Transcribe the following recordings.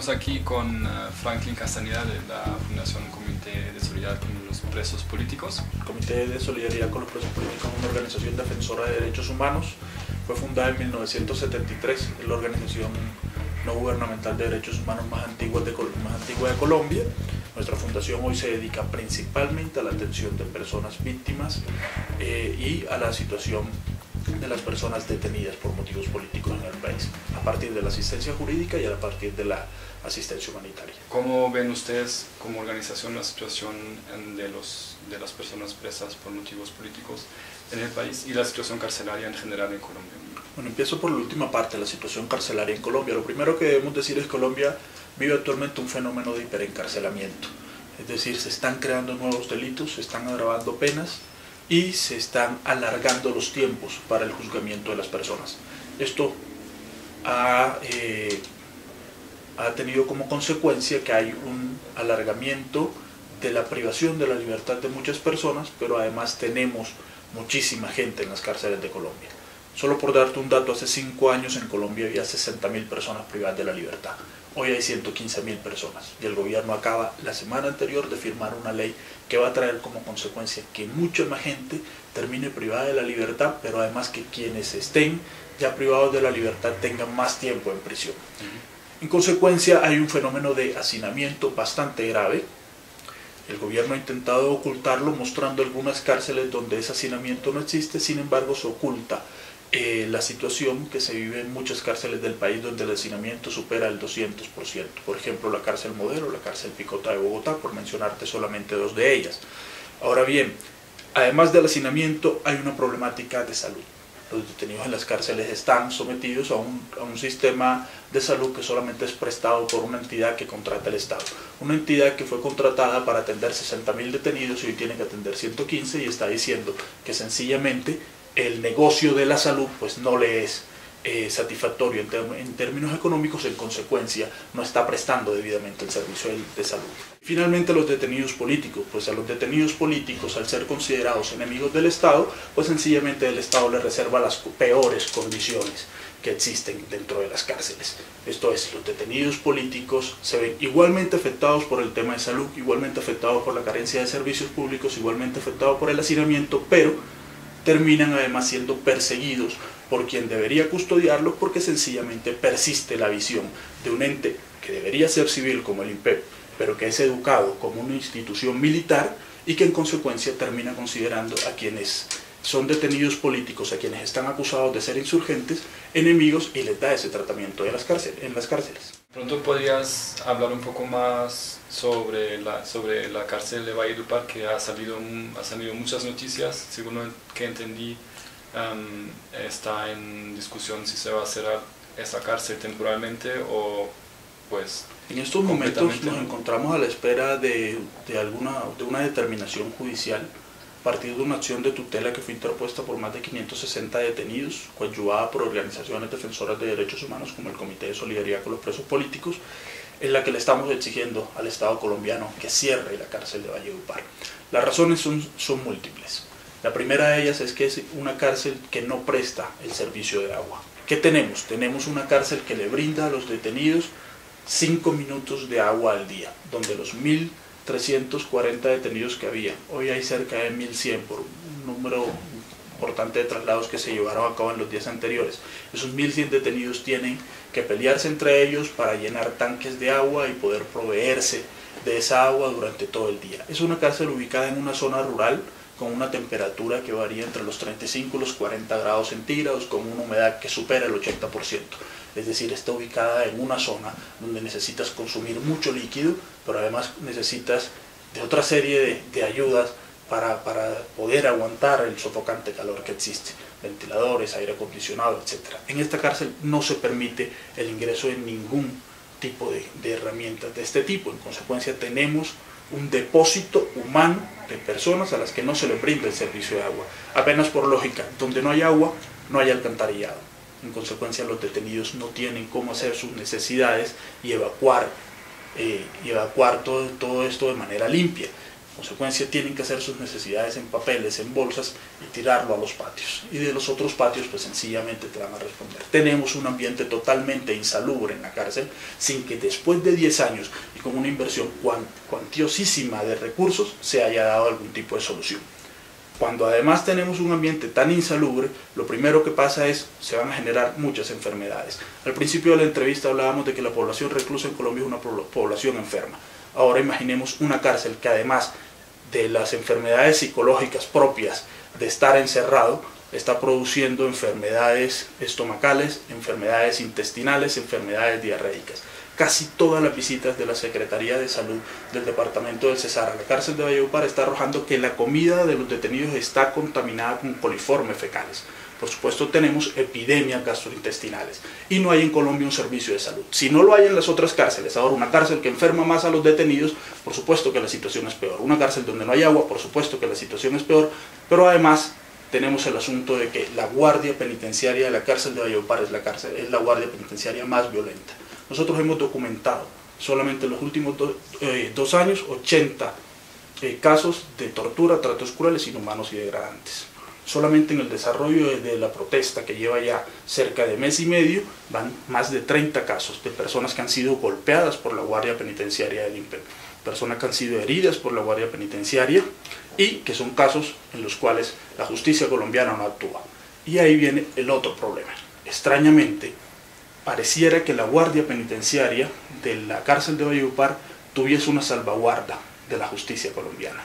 Estamos aquí con Franklin Castañeda de la Fundación Comité de Solidaridad con los Presos Políticos. El Comité de Solidaridad con los Presos Políticos es una organización defensora de derechos humanos. Fue fundada en 1973, es la organización no gubernamental de derechos humanos más antigua de Colombia. Nuestra fundación hoy se dedica principalmente a la atención de personas víctimas y a la situación de las personas detenidas por motivos políticos en el país, a partir de la asistencia jurídica y a partir de la asistencia humanitaria. ¿Cómo ven ustedes como organización la situación de las personas presas por motivos políticos en el país y la situación carcelaria en general en Colombia? Bueno, empiezo por la última parte, la situación carcelaria en Colombia. Lo primero que debemos decir es que Colombia vive actualmente un fenómeno de hiperencarcelamiento, es decir, se están creando nuevos delitos, se están agravando penas y se están alargando los tiempos para el juzgamiento de las personas. Esto ha tenido como consecuencia que hay un alargamiento de la privación de la libertad de muchas personas, pero además tenemos muchísima gente en las cárceles de Colombia. Solo por darte un dato, hace 5 años en Colombia había 60.000 personas privadas de la libertad. Hoy hay 115.000 personas y el gobierno acaba la semana anterior de firmar una ley que va a traer como consecuencia que mucha más gente termine privada de la libertad, pero además que quienes estén ya privados de la libertad tengan más tiempo en prisión. En consecuencia hay un fenómeno de hacinamiento bastante grave. El gobierno ha intentado ocultarlo mostrando algunas cárceles donde ese hacinamiento no existe, sin embargo se oculta la situación que se vive en muchas cárceles del país donde el hacinamiento supera el 200%. Por ejemplo, la cárcel Modelo, la cárcel Picota de Bogotá, por mencionarte solamente 2 de ellas. Ahora bien, además del hacinamiento hay una problemática de salud. Los detenidos en las cárceles están sometidos a un sistema de salud que solamente es prestado por una entidad que contrata el Estado. Una entidad que fue contratada para atender 60.000 detenidos y hoy tiene que atender 115 y está diciendo que sencillamente el negocio de la salud pues no le es satisfactorio en términos económicos, en consecuencia no está prestando debidamente el servicio de salud. Finalmente, los detenidos políticos, pues a los detenidos políticos, al ser considerados enemigos del Estado, pues sencillamente el Estado les reserva las peores condiciones que existen dentro de las cárceles. Esto es, los detenidos políticos se ven igualmente afectados por el tema de salud, igualmente afectados por la carencia de servicios públicos, igualmente afectados por el hacinamiento, pero terminan además siendo perseguidos por quien debería custodiarlos porque sencillamente persiste la visión de un ente que debería ser civil como el INPEP, pero que es educado como una institución militar y que en consecuencia termina considerando a quienes son detenidos políticos, a quienes están acusados de ser insurgentes, enemigos y les da ese tratamiento en las cárceles. Pronto podrías hablar un poco más sobre la cárcel de Valledupar, que ha salido muchas noticias, según lo que entendí. Está en discusión si se va a cerrar esa cárcel temporalmente o pues en estos momentos nos encontramos a la espera de una determinación judicial a partir de una acción de tutela que fue interpuesta por más de 560 detenidos, coadyuvada por organizaciones defensoras de derechos humanos como el Comité de Solidaridad con los Presos Políticos, en la que le estamos exigiendo al Estado colombiano que cierre la cárcel de Valledupar. Las razones son múltiples. La primera de ellas es que es una cárcel que no presta el servicio de agua. ¿Qué tenemos? Tenemos una cárcel que le brinda a los detenidos 5 minutos de agua al día, donde los 1.340 detenidos que había, hoy hay cerca de 1.100 por un número importante de traslados que se llevaron a cabo en los días anteriores. Esos 1.100 detenidos tienen que pelearse entre ellos para llenar tanques de agua y poder proveerse de esa agua durante todo el día. Es una cárcel ubicada en una zona rural, con una temperatura que varía entre los 35 y los 40 grados centígrados, con una humedad que supera el 80%. Es decir, está ubicada en una zona donde necesitas consumir mucho líquido, pero además necesitas de otra serie de ayudas para poder aguantar el sofocante calor que existe. Ventiladores, aire acondicionado, etc. En esta cárcel no se permite el ingreso de ningún tipo de herramientas de este tipo. En consecuencia, tenemos un depósito humano de personas a las que no se les brinda el servicio de agua. Apenas por lógica, donde no hay agua, no hay alcantarillado. En consecuencia, los detenidos no tienen cómo hacer sus necesidades y evacuar todo esto de manera limpia. consecuencia tienen que hacer sus necesidades en papeles, en bolsas y tirarlo a los patios. Y de los otros patios pues sencillamente te van a responder. Tenemos un ambiente totalmente insalubre en la cárcel sin que después de 10 años y con una inversión cuantiosísima de recursos se haya dado algún tipo de solución. Cuando además tenemos un ambiente tan insalubre, lo primero que pasa es se van a generar muchas enfermedades. Al principio de la entrevista hablábamos de que la población reclusa en Colombia es una población enferma. Ahora imaginemos una cárcel que además de las enfermedades psicológicas propias de estar encerrado, está produciendo enfermedades estomacales, enfermedades intestinales, enfermedades diarreicas. Casi todas las visitas de la Secretaría de Salud del Departamento del Cesar a la cárcel de Valledupar está arrojando que la comida de los detenidos está contaminada con coliformes fecales. Por supuesto tenemos epidemias gastrointestinales y no hay en Colombia un servicio de salud. Si no lo hay en las otras cárceles, ahora una cárcel que enferma más a los detenidos, por supuesto que la situación es peor. Una cárcel donde no hay agua, por supuesto que la situación es peor, pero además tenemos el asunto de que la guardia penitenciaria de la cárcel de Valledupar es la guardia penitenciaria más violenta. Nosotros hemos documentado solamente en los últimos 2 años 80 casos de tortura, tratos crueles, inhumanos y degradantes. Solamente en el desarrollo de la protesta, que lleva ya cerca de mes y medio, van más de 30 casos de personas que han sido golpeadas por la Guardia Penitenciaria del INPEC, personas que han sido heridas por la Guardia Penitenciaria y que son casos en los cuales la justicia colombiana no actúa. Y ahí viene el otro problema. Extrañamente, pareciera que la Guardia Penitenciaria de la cárcel de Valledupar tuviese una salvaguarda de la justicia colombiana.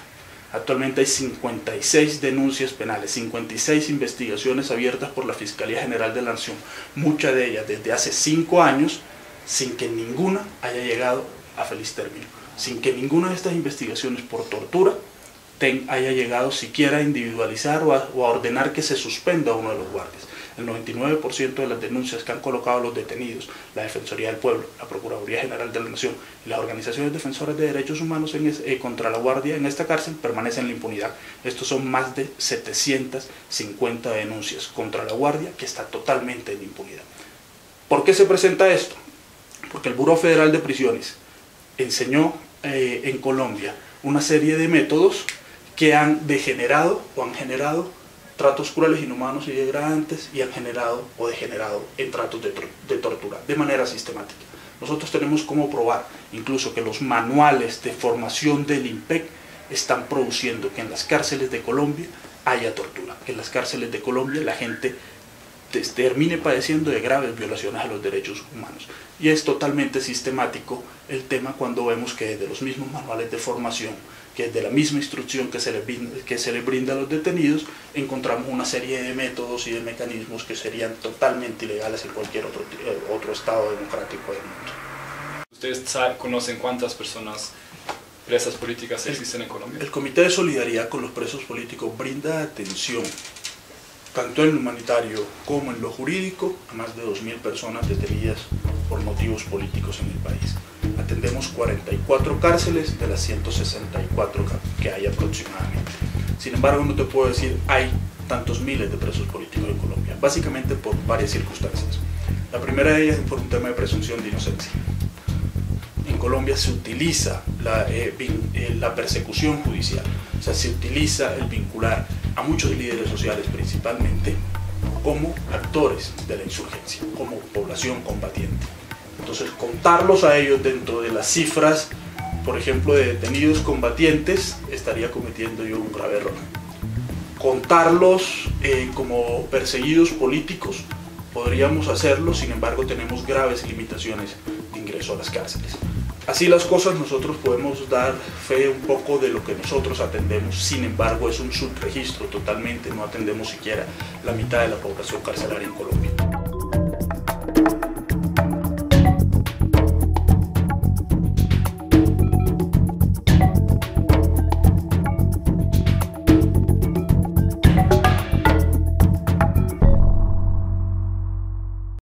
Actualmente hay 56 denuncias penales, 56 investigaciones abiertas por la Fiscalía General de la Nación, muchas de ellas desde hace 5 años, sin que ninguna haya llegado a feliz término, sin que ninguna de estas investigaciones por tortura haya llegado siquiera a individualizar o a ordenar que se suspenda a uno de los guardias. El 99% de las denuncias que han colocado los detenidos, la Defensoría del Pueblo, la Procuraduría General de la Nación y las organizaciones defensoras de derechos humanos contra la Guardia en esta cárcel permanecen en la impunidad. Estos son más de 750 denuncias contra la Guardia que está totalmente en impunidad. ¿Por qué se presenta esto? Porque el Buró Federal de Prisiones enseñó en Colombia una serie de métodos que han degenerado o han generado tratos crueles, inhumanos y degradantes y han generado o degenerado en tratos de tortura de manera sistemática. Nosotros tenemos cómo probar incluso que los manuales de formación del INPEC están produciendo que en las cárceles de Colombia haya tortura, que en las cárceles de Colombia la gente termine padeciendo de graves violaciones a los derechos humanos. Y es totalmente sistemático el tema cuando vemos que desde los mismos manuales de formación, que desde la misma instrucción que se les brinda a los detenidos, encontramos una serie de métodos y de mecanismos que serían totalmente ilegales en cualquier otro estado democrático del mundo. ¿Ustedes conocen cuántas personas presas políticas existen en Colombia? El Comité de Solidaridad con los Presos Políticos brinda atención tanto en lo humanitario como en lo jurídico a más de 2.000 personas detenidas por motivos políticos en el país. Atendemos 44 cárceles de las 164 que hay aproximadamente. Sin embargo, no te puedo decir hay tantos miles de presos políticos en Colombia, básicamente por varias circunstancias. La primera de ellas es por un tema de presunción de inocencia. En Colombia se utiliza la persecución judicial, o sea, se utiliza el vincular a muchos líderes sociales principalmente como actores de la insurgencia, como población combatiente. Entonces, contarlos a ellos dentro de las cifras, por ejemplo, de detenidos combatientes, estaría cometiendo yo un grave error. Contarlos como perseguidos políticos, podríamos hacerlo, sin embargo tenemos graves limitaciones de ingreso a las cárceles. Así las cosas, nosotros podemos dar fe un poco de lo que nosotros atendemos, sin embargo es un subregistro totalmente, no atendemos siquiera la mitad de la población carcelaria en Colombia.